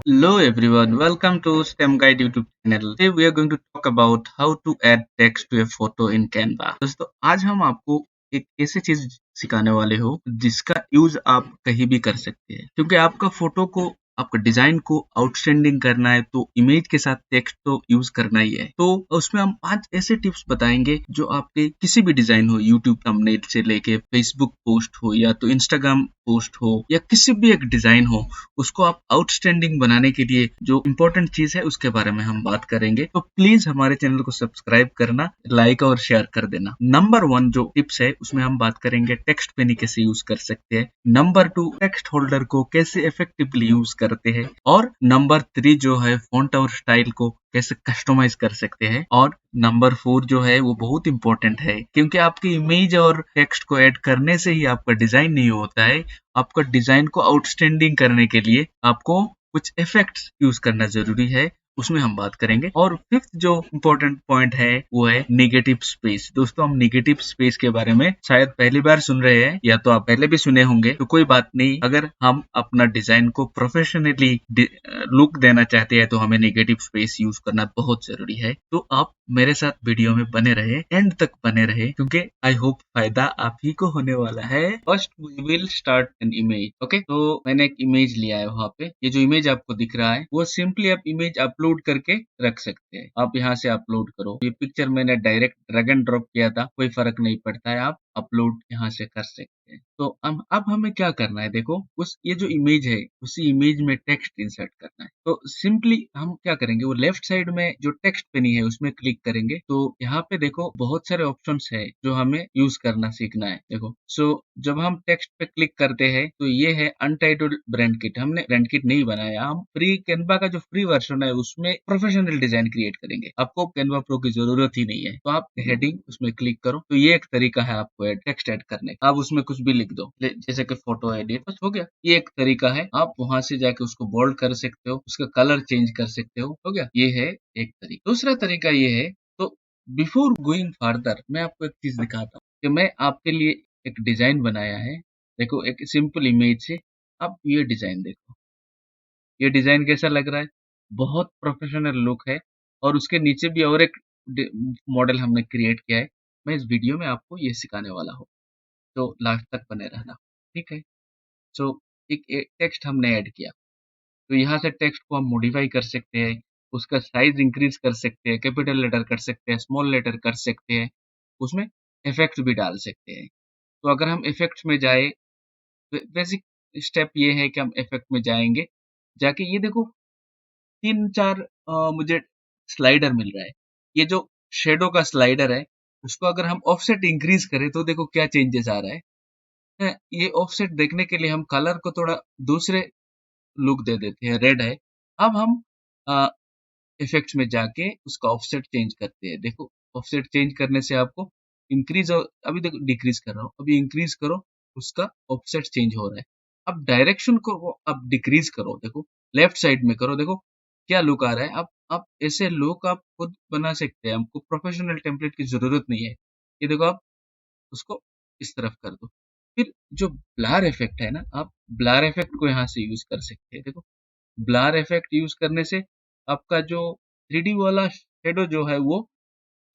Hello everyone, welcome to STEM Guide YouTube channel. Today we are going to talk about how to add text to a photo in Canva. दोस्तों आज हम आपको एक ऐसी चीज सिखाने वाले हो जिसका यूज आप कहीं भी कर सकते हैं, क्योंकि आपका फोटो को आपका डिजाइन को आउटस्टैंडिंग करना है तो इमेज के साथ टेक्स्ट तो यूज करना ही है। तो उसमें हम 5 ऐसे टिप्स बताएंगे जो आपके किसी भी डिजाइन हो, यूट्यूब थंबनेल से लेके फेसबुक पोस्ट हो या तो इंस्टाग्राम पोस्ट हो या किसी भी एक डिजाइन हो, उसको आप आउटस्टैंडिंग बनाने के लिए जो इम्पोर्टेंट चीज है उसके बारे में हम बात करेंगे। तो प्लीज हमारे चैनल को सब्सक्राइब करना, लाइक और शेयर कर देना। नंबर 1 जो टिप्स है उसमें हम बात करेंगे टेक्स्ट पेनी कैसे यूज कर सकते हैं। नंबर 2 टेक्स्ट होल्डर को कैसे इफेक्टिवली यूज करते हैं। और नंबर 3 जो है फॉन्ट और स्टाइल को कैसे कस्टमाइज कर सकते हैं। और नंबर 4 जो है वो बहुत इंपॉर्टेंट है, क्योंकि आपकी इमेज और टेक्स्ट को ऐड करने से ही आपका डिजाइन नहीं होता है। आपका डिजाइन को आउटस्टैंडिंग करने के लिए आपको कुछ इफेक्ट्स यूज करना जरूरी है, उसमें हम बात करेंगे। और फिफ्थ जो इम्पोर्टेंट पॉइंट है वो है नेगेटिव स्पेस। दोस्तों हम नेगेटिव स्पेस के बारे में शायद पहली बार सुन रहे हैं या तो आप पहले भी सुने होंगे, तो कोई बात नहीं। अगर हम अपना डिजाइन को प्रोफेशनली लुक देना चाहते हैं तो हमें नेगेटिव स्पेस यूज करना बहुत जरूरी है। तो आप मेरे साथ वीडियो में बने रहे, एंड तक बने रहे, क्योंकि आई होप फायदा आप ही को होने वाला है। First we will start an image. Okay, तो मैंने एक इमेज लिया है। वहां पे ये जो इमेज आपको दिख रहा है वो सिंपली आप इमेज अपलोड करके रख सकते हैं। आप यहाँ से अपलोड करो। ये पिक्चर मैंने डायरेक्ट ड्रैग एंड ड्रॉप किया था, कोई फर्क नहीं पड़ता है, आप अपलोड यहाँ से कर सकते हैं। तो अब हमें क्या करना है, देखो उस ये जो इमेज है उसी इमेज में टेक्स्ट इंसर्ट करना है। तो सिंपली हम क्या करेंगे, वो लेफ्ट साइड में जो टेक्स्ट पेनी है उसमें क्लिक करेंगे। तो यहाँ पे देखो बहुत सारे ऑप्शंस है जो हमें यूज करना सीखना है। देखो जब हम टेक्स्ट पे क्लिक करते हैं तो ये है अनटाइटल्ड ब्रांड किट। हमने ब्रांड किट नहीं बनाया, हम फ्री कैनवा का जो फ्री वर्जन है उसमें प्रोफेशनल डिजाइन क्रिएट करेंगे। आपको कैनवा प्रो की जरूरत ही नहीं है। तो आप हेडिंग उसमें क्लिक करो। तो ये एक तरीका है आपको टेक्स्ट ऐड करने का। आप उसमें कुछ भी लिख दो, जैसे कि फोटो एडिट, बस हो गया। ये एक तरीका है। आप वहां से जाके उसको बोल्ड कर सकते हो, उसका कलर चेंज कर सकते हो गया। ये है एक तरीका। दूसरा तरीका ये है, तो बिफोर गोइंग फर्दर मैं आपको एक चीज दिखाता हूँ कि मैं आपके लिए एक डिजाइन बनाया है। देखो एक सिंपल इमेज से आप ये डिजाइन देखो। ये डिजाइन कैसा लग रहा है, बहुत प्रोफेशनल लुक है। और उसके नीचे भी और एक मॉडल हमने क्रिएट किया है। मैं इस वीडियो में आपको ये सिखाने वाला हूँ, तो लास्ट तक बने रहना। ठीक है। सो एक टेक्स्ट हमने ऐड किया, तो यहाँ से टेक्स्ट को हम मॉडिफाई कर सकते हैं। उसका साइज इंक्रीज कर सकते हैं, कैपिटल लेटर कर सकते हैं, स्मॉल लेटर कर सकते हैं। उसमें इफेक्ट्स भी डाल सकते हैं। तो अगर हम इफेक्ट्स में जाए, बेसिक स्टेप ये है कि हम इफेक्ट में जाएंगे। जाके ये देखो 3-4 मुझे स्लाइडर मिल रहा है। ये जो शेडो का स्लाइडर है उसको अगर हम ऑफसेट इंक्रीज करें तो देखो क्या चेंजेस आ रहा है। ये ऑफसेट देखने के लिए हम कलर को थोड़ा दूसरे लुक दे देते हैं, रेड है। अब हम इफेक्ट्स में जाके उसका ऑफसेट चेंज करते हैं। देखो ऑफसेट चेंज करने से आपको इंक्रीज और अभी देखो डिक्रीज कर रहा हूँ, अभी इंक्रीज करो, उसका ऑफसेट चेंज हो रहा है। अब डायरेक्शन को वो अब डिक्रीज करो, देखो लेफ्ट साइड में करो, देखो क्या लुक आ रहा है। अब आप ऐसे लुक आप खुद बना सकते हैं, हमको प्रोफेशनल टेम्पलेट की जरूरत नहीं है। ये देखो आप उसको इस तरफ कर दो। फिर जो ब्लर इफेक्ट है ना, आप ब्लर इफेक्ट को यहाँ से यूज कर सकते हैं। देखो ब्लर इफेक्ट यूज करने से आपका जो 3D वाला शेडो जो है वो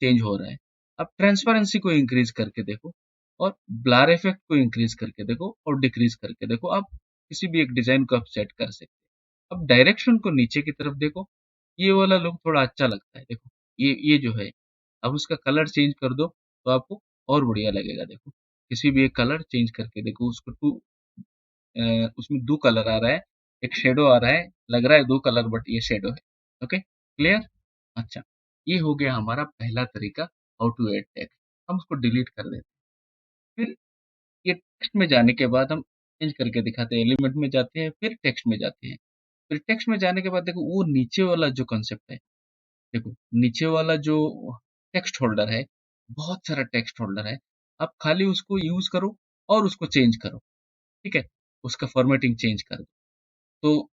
चेंज हो रहा है। अब ट्रांसपेरेंसी को इंक्रीज करके देखो, और ब्लर इफेक्ट को इंक्रीज करके देखो, और डिक्रीज करके देखो। आप किसी भी एक डिजाइन को आप सेट कर सकते हैं। अब डायरेक्शन को नीचे की तरफ देखो, ये वाला लुक थोड़ा अच्छा लगता है। देखो ये जो है, अब उसका कलर चेंज कर दो तो आपको और बढ़िया लगेगा। देखो किसी भी एक कलर चेंज करके देखो, उसको उसमें दो कलर आ रहा है, एक शेडो आ रहा है, लग रहा है दो कलर बट ये शेडो है। Okay clear. अच्छा, ये हो गया हमारा पहला तरीका, हाउ टू ऐड टेक्स्ट। हम उसको डिलीट कर देते हैं। फिर ये टेक्स्ट में जाने के बाद हम चेंज करके दिखाते हैं। एलिमेंट में जाते हैं, फिर टेक्स्ट में जाते हैं। फिर टेक्स्ट में जाने के बाद देखो वो नीचे वाला जो कंसेप्ट है, देखो नीचे वाला जो टेक्स्ट होल्डर है, बहुत सारा टेक्स्ट होल्डर है। आप खाली उसको यूज करो और उसको चेंज करो। ठीक है, उसका फॉर्मेटिंग चेंज कर दो। तो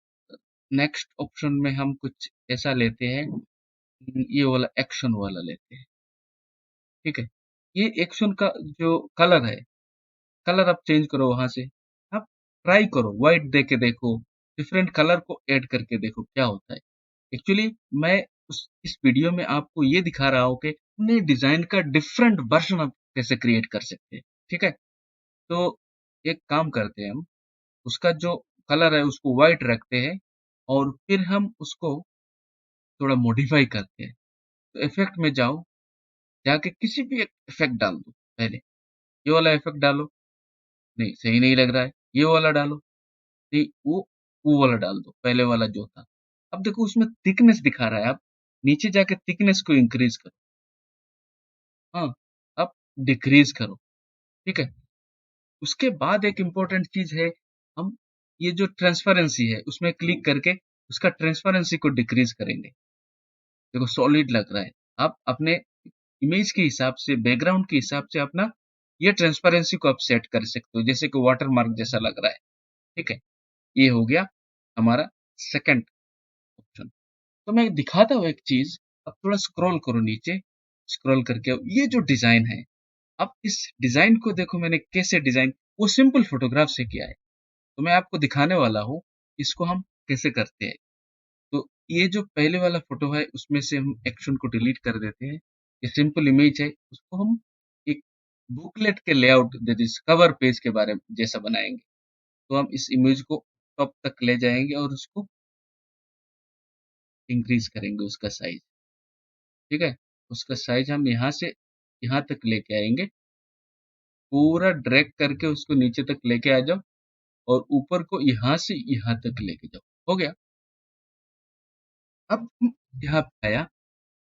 नेक्स्ट ऑप्शन में हम कुछ ऐसा लेते हैं, ये वाला एक्शन वाला लेते हैं। ठीक है, ये एक्शन का जो कलर है, कलर आप चेंज करो वहां से। आप ट्राई करो, व्हाइट दे के देखो, डिफरेंट कलर को ऐड करके देखो क्या होता है। एक्चुअली मैं इस वीडियो में आपको ये दिखा रहा हूँ कि अपने डिजाइन का डिफरेंट वर्जन आप कैसे क्रिएट कर सकते हैं। ठीक है, तो एक काम करते हैं हम, उसका जो कलर है उसको व्हाइट रखते हैं और फिर हम उसको थोड़ा मॉडिफाई करते हैं। तो इफेक्ट में जाओ, जाके किसी भी एक इफेक्ट डाल दो। पहले ये वाला इफेक्ट डालो, नहीं सही नहीं लग रहा है, ये वाला डालो, नहीं वो वाला डाल दो, पहले वाला जो था। अब देखो उसमें थिकनेस दिखा रहा है, आप नीचे जाके थिकनेस को इंक्रीज करो। हाँ, अब डिक्रीज करो। ठीक है, उसके बाद एक इम्पोर्टेंट चीज है, हम ये जो ट्रांसपेरेंसी है उसमें क्लिक करके उसका ट्रांसपेरेंसी को डिक्रीज करेंगे। देखो सॉलिड लग रहा है, आप अपने इमेज के हिसाब से, बैकग्राउंड के हिसाब से अपना ये ट्रांसपेरेंसी को आप सेट कर सकते हो, जैसे कि वाटर मार्क जैसा लग रहा है। ठीक है, ये हो गया हमारा सेकंड ऑप्शन। तो मैं दिखाता हूँ एक चीज, अब थोड़ा स्क्रॉल करो नीचे, स्क्रॉल करके ये जो डिजाइन है, अब इस डिजाइन को देखो मैंने कैसे डिजाइन, वो सिंपल फोटोग्राफ से किया है। तो मैं आपको दिखाने वाला हूँ इसको हम कैसे करते हैं। तो ये जो पहले वाला फोटो है उसमें से हम एक्शन को डिलीट कर देते हैं। ये सिंपल इमेज है, उसको हम एक बुकलेट के layout that is cover page के बारे में जैसा बनाएंगे। तो हम इस इमेज को टॉप तक ले जाएंगे और उसको इंक्रीज करेंगे उसका साइज। ठीक है, उसका साइज हम यहाँ से यहाँ तक लेके आएंगे, पूरा ड्रैग करके उसको नीचे तक लेके आ जाओ और ऊपर को यहाँ से यहाँ तक लेके जाओ। हो गया। अब यहाँ पे आया,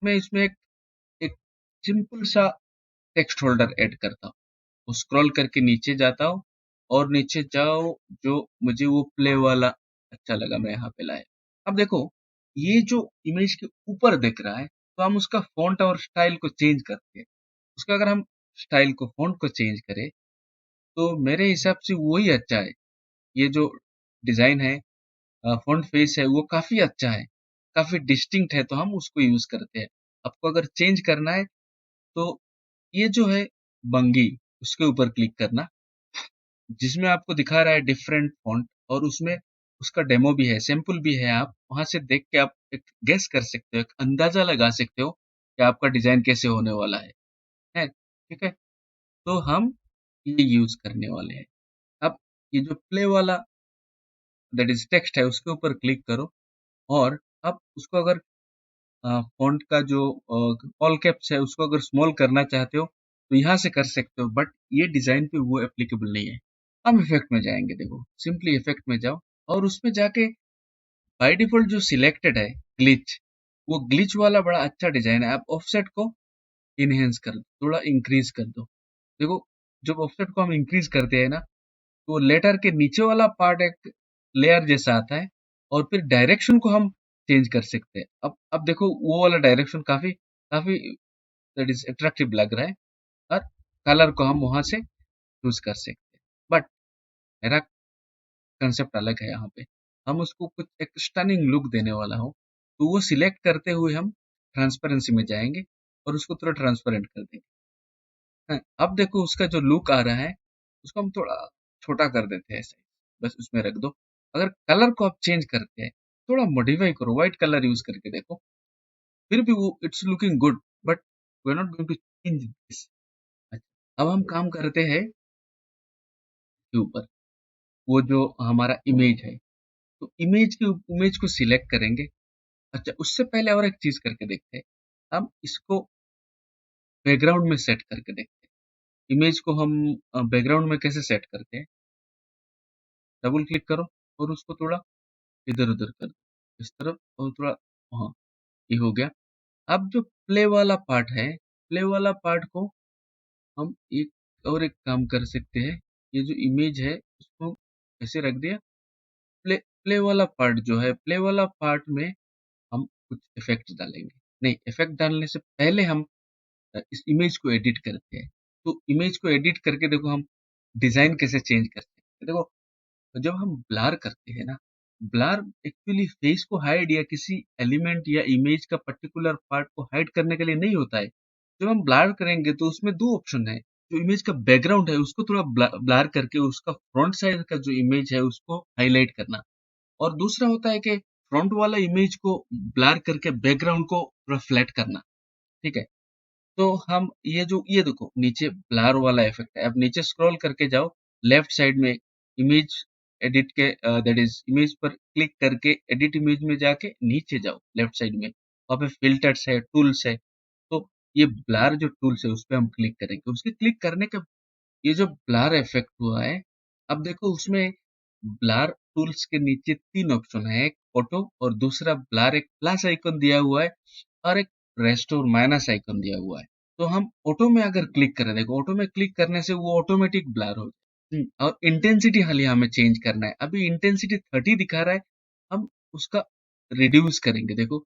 मैं इसमें एक सिंपल सा टेक्स्ट होल्डर ऐड करता हूँ। वो स्क्रॉल करके नीचे जाता हूँ और नीचे जाओ, जो मुझे वो प्ले वाला अच्छा लगा मैं यहाँ पे लाया। अब देखो ये जो इमेज के ऊपर दिख रहा है, तो हम उसका फॉन्ट और स्टाइल को चेंज करते हैं। उसका अगर हम स्टाइल को, फॉन्ट को चेंज करें, तो मेरे हिसाब से वही अच्छा है। ये जो डिजाइन है, फॉन्ट फेस है, वो काफी अच्छा है, काफी डिस्टिंक्ट है, तो हम उसको यूज करते हैं। आपको अगर चेंज करना है तो ये जो है बंगी, उसके ऊपर क्लिक करना, जिसमें आपको दिखा रहा है डिफरेंट फॉन्ट, और उसमें उसका डेमो भी है, सैंपल भी है। आप वहां से देख के आप एक गेस कर सकते हो, एक अंदाजा लगा सकते हो कि आपका डिजाइन कैसे होने वाला है। ठीक है, तो हम ये यूज करने वाले हैं। अब ये जो प्ले वाला दैट इज टेक्स्ट है उसके ऊपर क्लिक करो, और अब उसको अगर फॉन्ट का जो ऑल कैप्स है उसको अगर स्मॉल करना चाहते हो तो यहाँ से कर सकते हो, बट ये डिजाइन पे वो एप्लीकेबल नहीं है। हम इफेक्ट में जाएंगे, देखो सिंपली इफेक्ट में जाओ और उसमें जाके बाय डिफॉल्ट जो सिलेक्टेड है ग्लिच, वो ग्लिच वाला बड़ा अच्छा डिजाइन है। आप ऑफसेट को इनहेंस कर दो, थोड़ा इंक्रीज कर दो। देखो जब ऑफसेट को हम इंक्रीज करते हैं ना, तो लेटर के नीचे वाला पार्ट एक लेयर जैसा आता है, और फिर डायरेक्शन को हम चेंज कर सकते हैं। अब देखो वो वाला डायरेक्शन काफी काफी दैट इज अट्रैक्टिव लग रहा है, और कलर को हम वहां से चूज कर सकते हैं। बट मेरा कंसेप्ट अलग है, यहाँ पे हम उसको कुछ एक स्टनिंग लुक देने वाला हो, तो वो सिलेक्ट करते हुए हम ट्रांसपेरेंसी में जाएंगे और उसको थोड़ा ट्रांसपेरेंट कर देंगे। हाँ, अब देखो उसका जो लुक आ रहा है उसको हम थोड़ा छोटा कर देते हैं ऐसे, बस उसमें रख दो। अगर कलर को आप चेंज करते हैं, थोड़ा मॉडिफाई करो, व्हाइट कलर यूज करके देखो, फिर भी वो it's looking good, but we are not going to change this. अब हम काम करते हैं के ऊपर, वो जो हमारा इमेज है, तो इमेज को सिलेक्ट करेंगे। अच्छा, उससे पहले और एक चीज करके देखते हैं, हम इसको बैकग्राउंड में सेट करके देखते हैं। इमेज को हम बैकग्राउंड में कैसे सेट करते हैं, डबल क्लिक करो और उसको थोड़ा इधर उधर कर दो, इस तरफ और थोड़ा, हाँ ये हो गया। अब जो प्ले वाला पार्ट है, प्ले वाला पार्ट को हम एक काम कर सकते हैं, ये जो इमेज है उसको ऐसे रख दिया। प्ले प्ले वाला पार्ट जो है, प्ले वाला पार्ट में हम कुछ इफेक्ट डालेंगे। नहीं, इफेक्ट डालने से पहले हम इस इमेज को एडिट करते हैं। तो इमेज को एडिट करके देखो हम डिजाइन कैसे चेंज करते हैं। देखो जब हम ब्लर करते हैं ना, ब्लर एक्चुअली फेस को हाइड या किसी एलिमेंट या इमेज का पर्टिकुलर पार्ट को हाइड करने के लिए नहीं होता है। जब हम ब्लर करेंगे तो उसमें दो ऑप्शन है, जो इमेज का बैकग्राउंड है उसको थोड़ा ब्लर करके उसका फ्रंट साइड का जो इमेज है उसको हाईलाइट करना, और दूसरा होता है कि फ्रंट वाला इमेज को ब्लर करके बैकग्राउंड को थोड़ा फ्लैट करना, ठीक है। तो हम ये देखो नीचे ब्लर वाला इफेक्ट है। अब नीचे स्क्रॉल करके जाओ, लेफ्ट साइड में इमेज एडिट के दैट इज इमेज पर क्लिक करके एडिट इमेज में जाके नीचे जाओ लेफ्ट साइड में, वहाँ पे फिल्टर्स है, टूल्स है। तो ये ब्लर जो टूल्स है उस पे हम क्लिक करेंगे। उसके क्लिक करने के ये जो ब्लर इफेक्ट हुआ है, अब देखो उसमें ब्लर टूल्स के नीचे 3 ऑप्शन है, एक ऑटो और दूसरा ब्लर, एक प्लस आइकन दिया हुआ है और एक रेस्टोर माइनस आइकन दिया हुआ है। तो हम ऑटो में अगर क्लिक करें, देखो ऑटो में क्लिक करने से वो ऑटोमेटिक ब्लर हो जाए। और इंटेंसिटी हाल हमें चेंज करना है। अभी इंटेंसिटी 30 दिखा रहा है, हम उसका रिड्यूस करेंगे, देखो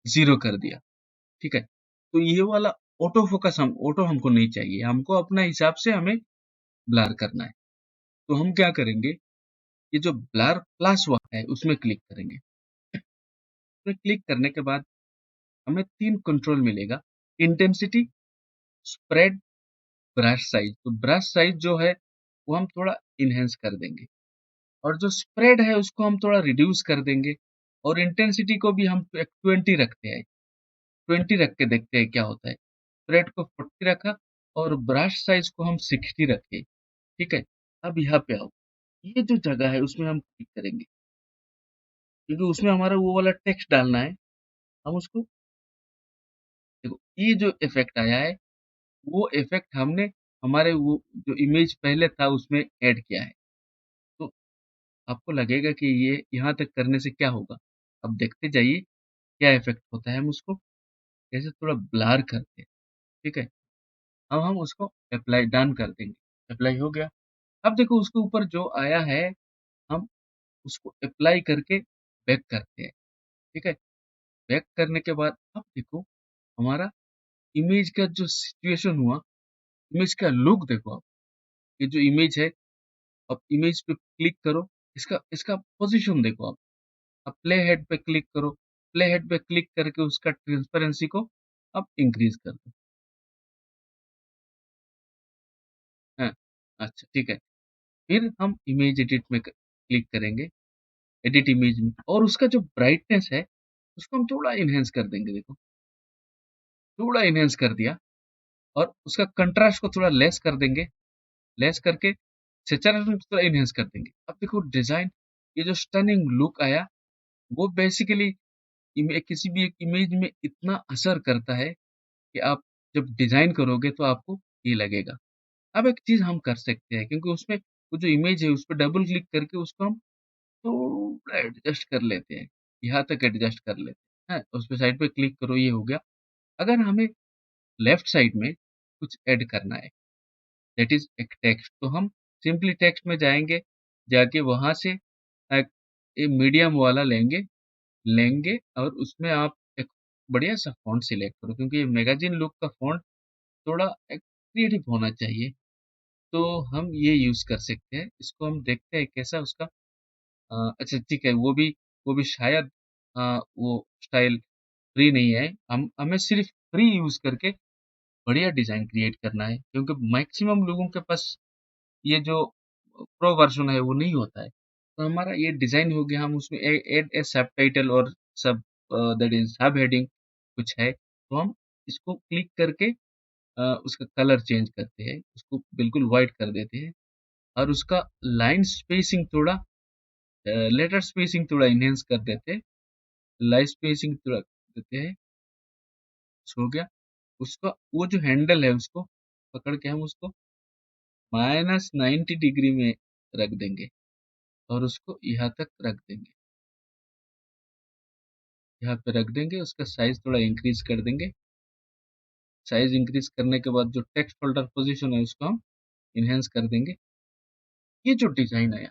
0 कर दिया, ठीक है। तो ये वाला ऑटो हमको नहीं चाहिए, हमको अपना हिसाब से हमें ब्लर करना है। तो हम क्या करेंगे, ये जो ब्लर प्लस हुआ है उसमें क्लिक करेंगे। उसमें क्लिक करने के बाद हमें 3 कंट्रोल मिलेगा, इंटेंसिटी, स्प्रेड, ब्रश साइज। तो ब्रश साइज जो है वो हम थोड़ा इनहेंस कर देंगे और जो स्प्रेड है उसको हम थोड़ा रिड्यूस कर देंगे और इंटेंसिटी को भी हम 20 रखते हैं। 20 रख के देखते हैं क्या होता है। स्प्रेड को 40 रखा और ब्रश साइज को हम 60 रखे, ठीक है। अब यहाँ पे आओ, ये जो जगह है उसमें हम क्लिक करेंगे क्योंकि उसमें हमारा वो वाला टेक्स्ट डालना है। हम उसको देखो, ये जो इफेक्ट आया है वो इफेक्ट हमने हमारे वो जो इमेज पहले था उसमें ऐड किया है। तो आपको लगेगा कि ये यहाँ तक करने से क्या होगा। अब देखते जाइए क्या इफेक्ट होता है। हम उसको कैसे थोड़ा ब्लर करते हैं, ठीक है। अब हम उसको अप्लाई डन कर देंगे, अप्लाई हो गया। अब देखो उसके ऊपर जो आया है, हम उसको अप्लाई करके बैक करते हैं, ठीक है। बैक करने के बाद अब देखो हमारा इमेज का जो सिचुएशन हुआ, इमेज का लुक देखो आप। ये जो इमेज है, अब इमेज पे क्लिक करो, इसका इसका पोजीशन देखो आप। अब प्ले हेड पे क्लिक करो, प्ले हेड पे क्लिक करके उसका ट्रांसपेरेंसी को अब इंक्रीज कर दो। हाँ, अच्छा ठीक है। फिर हम इमेज एडिट में क्लिक करेंगे, एडिट इमेज में, और उसका जो ब्राइटनेस है उसको हम थोड़ा इनहेंस कर देंगे। देखो थोड़ा इनहेंस कर दिया और उसका कंट्रास्ट को थोड़ा लेस कर देंगे, लेस करके सैचुरेशन को थोड़ा इनहेंस कर देंगे। अब देखो डिजाइन, ये जो स्टनिंग लुक आया वो बेसिकली किसी भी एक इमेज में इतना असर करता है कि आप जब डिजाइन करोगे तो आपको ये लगेगा। अब एक चीज हम कर सकते हैं, क्योंकि उसमें वो जो इमेज है उस पर डबल क्लिक करके उसको हम थोड़ा एडजस्ट कर लेते हैं, यहाँ तक एडजस्ट कर लेते हैं। उस पे साइड पे क्लिक करो, ये हो गया। अगर हमें लेफ्ट साइड में कुछ ऐड करना है, दैट इज एक टेक्स्ट, तो हम सिंपली टेक्स्ट में जाएंगे, जाके वहां से एक मीडियम वाला लेंगे लेंगे और उसमें आप एक बढ़िया सा फॉन्ट सिलेक्ट करो, क्योंकि ये मैगजीन लुक का फॉन्ट थोड़ा एक क्रिएटिव होना चाहिए। तो हम ये यूज कर सकते हैं, इसको हम देखते हैं कैसा उसका। अच्छा ठीक है, वो भी शायद वो स्टाइल फ्री नहीं है। हम हमें सिर्फ फ्री यूज करके बढ़िया डिजाइन क्रिएट करना है, क्योंकि मैक्सिमम लोगों के पास ये जो प्रो वर्जन है वो नहीं होता है। तो हमारा ये डिजाइन हो गया, हम उसमें ऐड ए सब टाइटल और सब दैट इज सब हेडिंग कुछ है, तो हम इसको क्लिक करके उसका कलर चेंज करते हैं, उसको बिल्कुल वाइट कर देते हैं और उसका लाइन स्पेसिंग थोड़ा लेटर स्पेसिंग थोड़ा इनहेंस कर देते हैं, लाइन स्पेसिंग थोड़ा देते हैं। हो गया। उसका वो जो हैंडल है उसको पकड़ के हम उसको -90 डिग्री में रख देंगे और उसको यहाँ तक रख देंगे, यहाँ पे रख देंगे। उसका साइज थोड़ा इंक्रीज कर देंगे। साइज इंक्रीज करने के बाद जो टेक्स्ट फोल्डर पोजीशन है उसको हम इनहेंस कर देंगे। ये जो डिजाइन आया,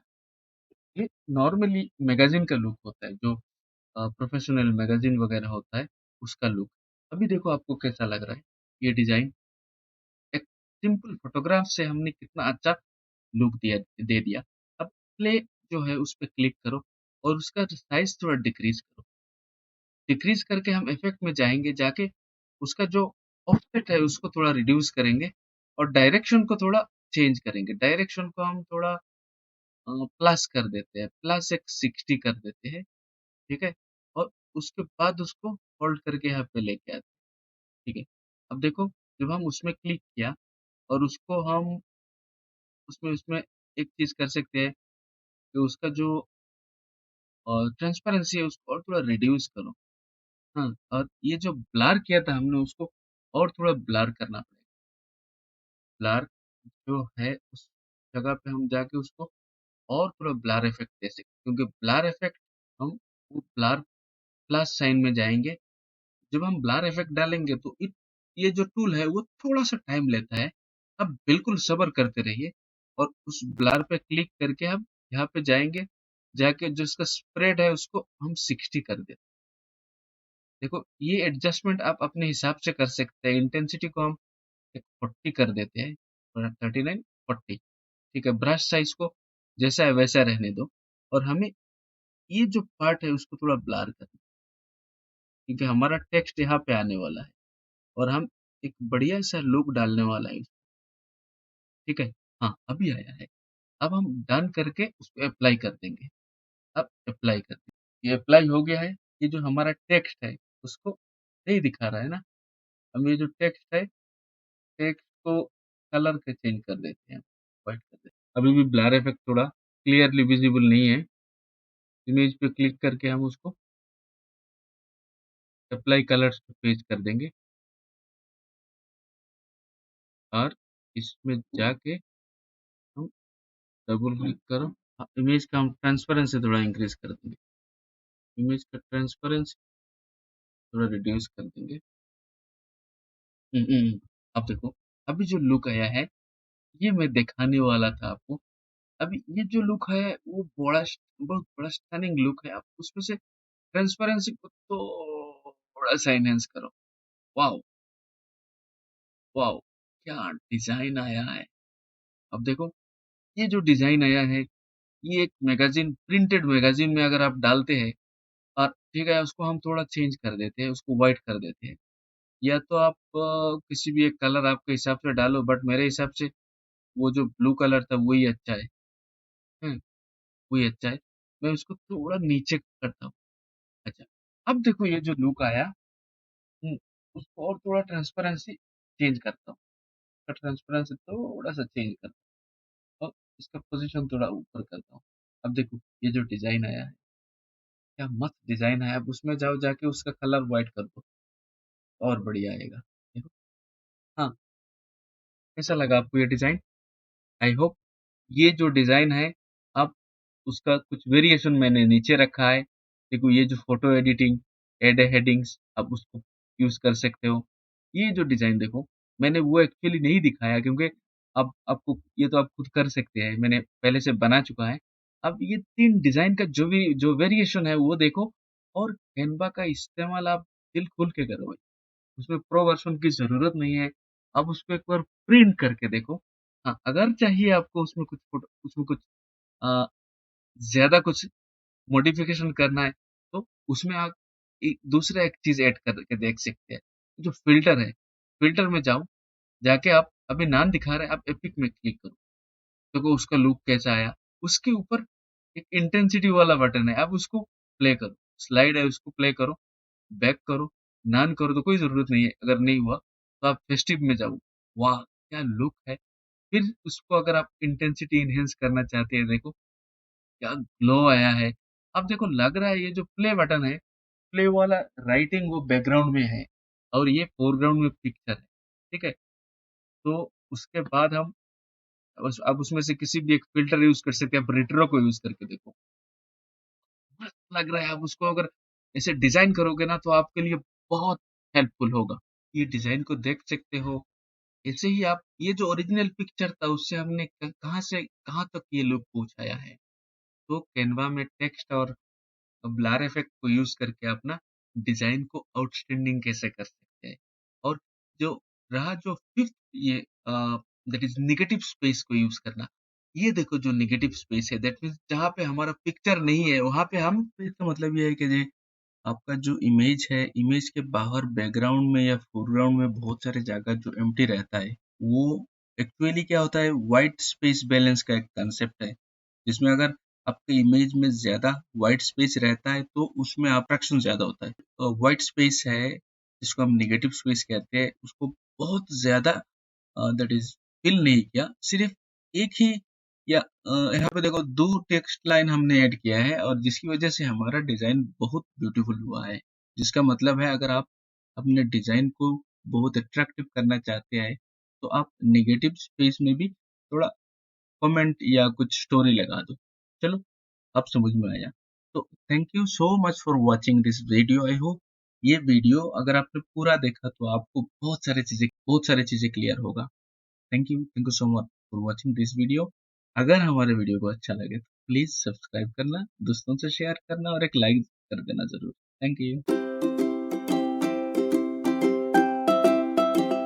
ये नॉर्मली मैगजीन का लुक होता है, जो प्रोफेशनल मैगजीन वगैरह होता है उसका लुक। अभी देखो आपको कैसा लग रहा है ये डिजाइन। एक सिंपल फोटोग्राफ से हमने कितना अच्छा लुक दे दिया। अब प्ले जो है उस पर क्लिक करो और उसका साइज थोड़ा डिक्रीज करो। डिक्रीज करके हम इफेक्ट में जाएंगे, जाके उसका जो ऑफसेट है उसको थोड़ा रिड्यूस करेंगे और डायरेक्शन को थोड़ा चेंज करेंगे। डायरेक्शन को हम थोड़ा प्लस कर देते हैं, प्लस एक 60 कर देते हैं, ठीक है? और उसके बाद उसको होल्ड करके यहाँ पे लेके आते हैं, ठीक है? अब देखो, जब हम उसमें क्लिक किया और उसको हम उसमें उसमें एक चीज़ कर सकते हैं कि उसका जो ट्रांसपेरेंसी है उसको और थोड़ा रिड्यूस करो। हाँ, और ये जो ब्लर किया था हमने उसको और थोड़ा ब्लर करना पड़ेगा। ब्लर जो है उस जगह पे हम जाके उसको और थोड़ा ब्लर इफेक्ट दे सकते हैं, क्योंकि ब्लर इफेक्ट हम वो ब्लर प्लस साइन में जाएंगे। जब हम ब्लर इफेक्ट डालेंगे तो ये जो टूल है वो थोड़ा सा टाइम लेता है। अब बिल्कुल सब्र करते रहिए और उस ब्लर पे क्लिक करके हम यहाँ पे जाएंगे, जाके जो इसका स्प्रेड है उसको हम 60 कर देते। देखो, ये एडजस्टमेंट आप अपने हिसाब से कर सकते हैं। इंटेंसिटी को हम एक 40 कर देते हैं, और 39 40, ठीक है? ब्रश साइज को जैसा है वैसा रहने दो, और हमें ये जो पार्ट है उसको थोड़ा ब्लर करना, क्योंकि हमारा टेक्स्ट यहाँ पे आने वाला है और हम एक बढ़िया सा लुक डालने वाला है, ठीक है? हाँ, अभी आया है। अब हम डन करके उसको अप्लाई कर देंगे। अब अप्लाई कर देंगे, ये अप्लाई हो गया है। ये जो हमारा टेक्स्ट है उसको नहीं दिखा रहा है ना, हम ये जो टेक्स्ट है, टेक्स्ट को कलर के चेंज कर देते हैं, व्हाइट कर देते हैं। अभी भी ब्लर इफेक्ट थोड़ा क्लियरली विजिबल नहीं है। इमेज पे क्लिक करके हम उसको अप्लाई कलर्स पे पेज कर देंगे, और इसमें जाके हम डबल क्लिक करो। हाँ, इमेज का हम ट्रांसपेरेंसी थोड़ा इंक्रीज कर देंगे, इमेज का ट्रांसपेरेंसी थोड़ा रिड्यूस कर देंगे। अब देखो, अभी जो लुक आया है ये मैं दिखाने वाला था आपको। अभी ये जो लुक है वो बहुत बड़ा स्टनिंग लुक है। आप उसमें से ट्रांसपेरेंसी को तो थोड़ा सा एनहेंस करो। वाओ, वाओ, क्या डिजाइन आया है! अब देखो, ये जो डिजाइन आया है, ये एक मैगजीन, प्रिंटेड मैगजीन में अगर आप डालते हैं, और ठीक है, उसको हम थोड़ा चेंज कर देते हैं, उसको व्हाइट कर देते हैं, या तो आप किसी भी एक कलर आपके हिसाब से डालो, बट मेरे हिसाब से वो जो ब्लू कलर था वही अच्छा है। हम्म, वही अच्छा है। मैं उसको थोड़ा नीचे करता हूँ। अच्छा, अब देखो ये जो लुक आया, हम्म, उसको और थोड़ा ट्रांसपेरेंसी चेंज करता हूँ। ट्रांसपेरेंसी थोड़ा सा चेंज करता हूँ और इसका पोजीशन थोड़ा ऊपर करता हूँ। अब देखो, ये जो डिजाइन आया है, क्या मस्त डिजाइन है! अब उसमें जाओ, जाके उसका कलर व्हाइट कर दो, और बढ़िया आएगा। देखो, हाँ, कैसा लगा आपको ये डिजाइन? आई होप ये जो डिजाइन है, अब उसका कुछ वेरिएशन मैंने नीचे रखा है। देखो, ये जो फोटो एडिटिंग, एड हेडिंग्स, आप उसको यूज कर सकते हो। ये जो डिजाइन देखो, मैंने वो एक्चुअली नहीं दिखाया, क्योंकि अब आपको ये तो आप खुद कर सकते हैं, मैंने पहले से बना चुका है। अब ये 3 डिजाइन का जो वेरिएशन है वो देखो, और कैनवा का इस्तेमाल आप दिल खोल के करो भाई। उसमें प्रो वर्जन की ज़रूरत नहीं है। आप उसको एक बार प्रिंट करके देखो। हाँ, अगर चाहिए आपको उसमें कुछ अ, ज़्यादा कुछ मॉडिफिकेशन करना है, तो उसमें आप दूसरा एक चीज़ ऐड करके देख सकते हैं। जो फ़िल्टर है, फ़िल्टर में जाओ, जाके आप अभी नाम दिखा रहा है, आप एपिक में क्लिक करो। देखो उसका लुक कैसा आया। उसके ऊपर एक इंटेंसिटी वाला बटन है, आप उसको प्ले करो। स्लाइड है, उसको प्ले करो, बैक करो, नॉन करो तो कोई ज़रूरत नहीं है। अगर नहीं हुआ तो आप फेस्टिव में जाओ। वाह! क्या लुक है! फिर उसको अगर आप इंटेंसिटी एनहांस करना चाहते हैं, देखो क्या ग्लो आया है। अब देखो, लग रहा है ये जो प्ले बटन है, प्ले वाला राइटिंग वो बैकग्राउंड में है, और ये फोरग्राउंड में पिक्चर है, ठीक है? तो उसके बाद हम अब उसमें से किसी भी एक फ़िल्टर यूज़ कर सकते हैं। आप रेट्रो को यूज़ करके देखो, मस्त लग रहा है। आप उसको अगर ऐसे डिज़ाइन करोगे ना, तो आपके लिए बहुत हेल्पफुल होगा। ये डिज़ाइन को देख सकते हो। ऐसे ही आप ये जो ओरिजिनल पिक्चर था उससे हमने कहाँ से कहाँ तक ये लुक पहुँचाया है। तो कैनवा में टेक्स्ट और ब्लर इफेक्ट को यूज़ करके अपना डिज़ाइन को आउटस्टैंडिंग कैसे कर सकते हैं। और जो रहा जो फिफ्थ, ये दैट इज़ नेगेटिव स्पेस को यूज़ करना। ये देखो, जो नेगेटिव स्पेस है, दैट मीन्स जहाँ पे हमारा पिक्चर नहीं है वहाँ पे हम, इसका मतलब ये है कि जे आपका जो इमेज है, इमेज के बाहर बैकग्राउंड में या फोरग्राउंड में बहुत सारे जगह जो एम्प्टी रहता है, वो एक्चुअली क्या होता है, व्हाइट स्पेस बैलेंस का एक कंसेप्ट है। जिसमें अगर आपके इमेज में ज़्यादा व्हाइट स्पेस रहता है तो उसमें अट्रैक्शन ज़्यादा होता है। तो व्हाइट स्पेस है, जिसको हम नेगेटिव स्पेस कहते हैं, उसको बहुत ज़्यादा दैट इज़ फिल नहीं किया, सिर्फ़ एक ही या यहाँ पे देखो 2 टेक्स्ट लाइन हमने ऐड किया है और जिसकी वज़ह से हमारा डिज़ाइन बहुत ब्यूटीफुल हुआ है। जिसका मतलब है अगर आप अपने डिज़ाइन को बहुत अट्रैक्टिव करना चाहते हैं, तो आप नेगेटिव स्पेस में भी थोड़ा कमेंट या कुछ स्टोरी लगा दो। चलो, अब समझ में आया। तो thank you so much for watching this video. I hope ये वीडियो अगर आपने पूरा देखा तो आपको बहुत सारी चीज़ें क्लियर होगा। Thank you so much for watching this video. अगर हमारे वीडियो को अच्छा लगे तो प्लीज़ सब्सक्राइब करना, दोस्तों से शेयर करना और एक लाइक कर देना ज़रूर। Thank you.